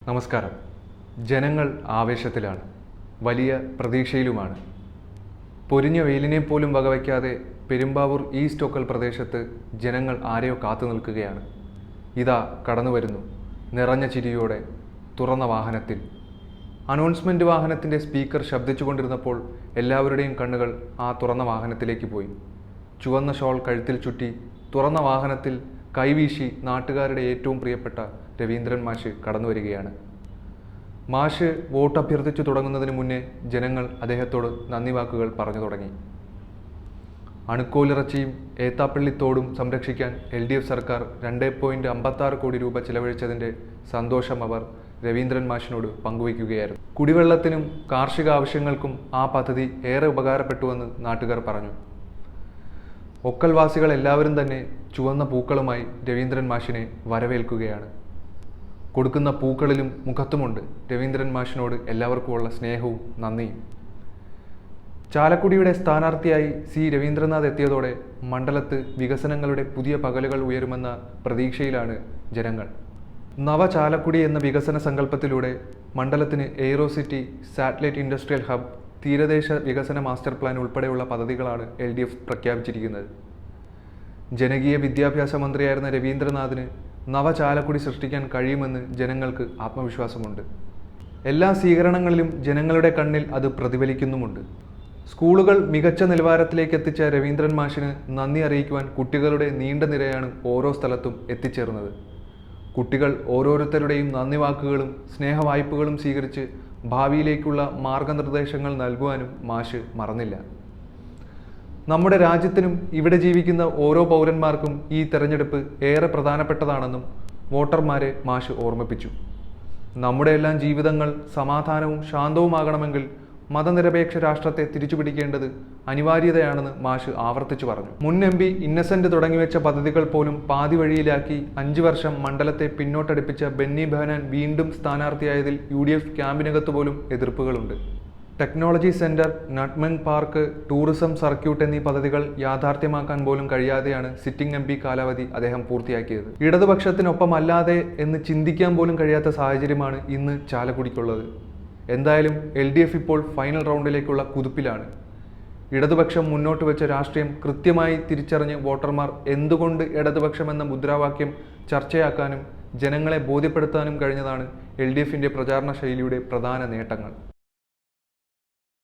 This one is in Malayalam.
നമസ്കാരം. ജനങ്ങൾ ആവേശത്തിലാണ്, വലിയ പ്രതീക്ഷയിലുമാണ്. പൊരിഞ്ഞ വെയിലിനെ പോലും വകവയ്ക്കാതെ പെരുമ്പാവൂർ ഈസ്റ്റ് ഒക്കൽ പ്രദേശത്ത് ജനങ്ങൾ ആരെയോ കാത്തു നിൽക്കുകയാണ്. ഇതാ കടന്നു വരുന്നു, നിറഞ്ഞ ചിരിയോടെ, തുറന്ന വാഹനത്തിൽ. അനൗൺസ്മെൻറ്റ് വാഹനത്തിൻ്റെ സ്പീക്കർ ശബ്ദിച്ചുകൊണ്ടിരുന്നപ്പോൾ എല്ലാവരുടെയും കണ്ണുകൾ ആ തുറന്ന വാഹനത്തിലേക്ക് പോയി. ചുവന്ന ഷോൾ കഴുത്തിൽ ചുറ്റി തുറന്ന വാഹനത്തിൽ കൈവീശി നാട്ടുകാരുടെ ഏറ്റവും പ്രിയപ്പെട്ട രവീന്ദ്രൻ മാഷ് കടന്നു വരികയാണ്. മാഷ് വോട്ട് അഭ്യർത്ഥിച്ചു തുടങ്ങുന്നതിന് മുന്നേ ജനങ്ങൾ അദ്ദേഹത്തോട് നന്ദി വാക്കുകൾ പറഞ്ഞു തുടങ്ങി. അണുക്കോലിറച്ചിയും ഏത്താപ്പള്ളിത്തോടും സംരക്ഷിക്കാൻ LDF സർക്കാർ 2.56 കോടി രൂപ ചിലവഴിച്ചതിൻ്റെ സന്തോഷം അവർ രവീന്ദ്രൻ മാഷിനോട് പങ്കുവയ്ക്കുകയായിരുന്നു. കുടിവെള്ളത്തിനും കാർഷിക ആവശ്യങ്ങൾക്കും ആ പദ്ധതി ഏറെ ഉപകാരപ്പെട്ടുവെന്ന് നാട്ടുകാർ പറഞ്ഞു. ഒക്കൽവാസികൾ എല്ലാവരും തന്നെ ചുവന്ന പൂക്കളുമായി രവീന്ദ്രൻ മാഷിനെ വരവേൽക്കുകയാണ്. കൊടുക്കുന്ന പൂക്കളിലും മുഖത്തുമുണ്ട് രവീന്ദ്രൻ മാഷിനോട് എല്ലാവർക്കുമുള്ള സ്നേഹവും നന്ദിയും. ചാലക്കുടിയുടെ സ്ഥാനാർത്ഥിയായി C. രവീന്ദ്രനാഥ് എത്തിയതോടെ മണ്ഡലത്ത് വികസനങ്ങളുടെ പുതിയ പകലുകൾ ഉയരുമെന്ന പ്രതീക്ഷയിലാണ് ജനങ്ങൾ. നവ ചാലക്കുടി എന്ന വികസന സങ്കല്പത്തിലൂടെ മണ്ഡലത്തിന് aero city, satellite industrial hub, തീരദേശ വികസന മാസ്റ്റർ പ്ലാൻ ഉൾപ്പെടെയുള്ള പദ്ധതികളാണ് LDF പ്രഖ്യാപിച്ചിരിക്കുന്നത്. ജനകീയ വിദ്യാഭ്യാസ മന്ത്രിയായിരുന്ന രവീന്ദ്രനാഥിന് നവ ചാലക്കുടി സൃഷ്ടിക്കാൻ കഴിയുമെന്ന് ജനങ്ങൾക്ക് ആത്മവിശ്വാസമുണ്ട്. എല്ലാ സ്വീകരണങ്ങളിലും ജനങ്ങളുടെ കണ്ണിൽ അത് പ്രതിഫലിക്കുന്നുമുണ്ട്. സ്കൂളുകൾ മികച്ച നിലവാരത്തിലേക്ക് എത്തിച്ച രവീന്ദ്രൻ മാഷിന് നന്ദി അറിയിക്കുവാൻ കുട്ടികളുടെ നീണ്ട നിരയാണ് ഓരോ സ്ഥലത്തും എത്തിച്ചേർന്നത്. കുട്ടികൾ ഓരോരുത്തരുടെയും നന്ദി വാക്കുകളും സ്നേഹവായ്പകളും സ്വീകരിച്ച് ഭാവിയിലേക്കുള്ള മാർഗനിർദ്ദേശങ്ങൾ നൽകുവാനും മാഷ് മറന്നില്ല. നമ്മുടെ രാജ്യത്തിനും ഇവിടെ ജീവിക്കുന്ന ഓരോ പൗരന്മാർക്കും ഈ തെരഞ്ഞെടുപ്പ് ഏറെ പ്രധാനപ്പെട്ടതാണെന്നും വോട്ടർമാരെ മാഷ് ഓർമ്മിപ്പിച്ചു. നമ്മുടെ എല്ലാം ജീവിതങ്ങൾ സമാധാനവും ശാന്തവുമാകണമെങ്കിൽ മതനിരപേക്ഷ രാഷ്ട്രത്തെ തിരിച്ചുപിടിക്കേണ്ടത് അനിവാര്യതയാണെന്ന് മാഷ് ആവർത്തിച്ചു പറഞ്ഞു. മുൻ MP ഇന്നസെന്റ് തുടങ്ങിവെച്ച പദ്ധതികൾ പോലും പാതി വഴിയിലാക്കി 5 വർഷം മണ്ഡലത്തെ പിന്നോട്ടടിപ്പിച്ച ബെന്നി ബെഹനാൻ വീണ്ടും സ്ഥാനാർത്ഥിയായതിൽ UDF ക്യാമ്പിനകത്ത് പോലും എതിർപ്പുകളുണ്ട്. Technology centre, nutmeg park, tourism circuit എന്നീ പദ്ധതികൾ യാഥാർത്ഥ്യമാക്കാൻ പോലും കഴിയാതെയാണ് സിറ്റിംഗ് MP കാലാവധി അദ്ദേഹം പൂർത്തിയാക്കിയത്. ഇടതുപക്ഷത്തിനൊപ്പമല്ലാതെ എന്ന് ചിന്തിക്കാൻ പോലും കഴിയാത്ത സാഹചര്യമാണ് ഇന്ന് ചാലക്കുടിക്കുള്ളത്. എന്തായാലും LDF ഇപ്പോൾ ഫൈനൽ റൗണ്ടിലേക്കുള്ള കുതിപ്പിലാണ്. ഇടതുപക്ഷം മുന്നോട്ട് വെച്ച രാഷ്ട്രീയം കൃത്യമായി തിരിച്ചറിഞ്ഞ് വോട്ടർമാർ എന്തുകൊണ്ട് ഇടതുപക്ഷമെന്ന മുദ്രാവാക്യം ചർച്ചയാക്കാനും ജനങ്ങളെ ബോധ്യപ്പെടുത്താനും കഴിഞ്ഞതാണ് LDFന്റെ പ്രചാരണ ശൈലിയുടെ പ്രധാന നേട്ടങ്ങൾ.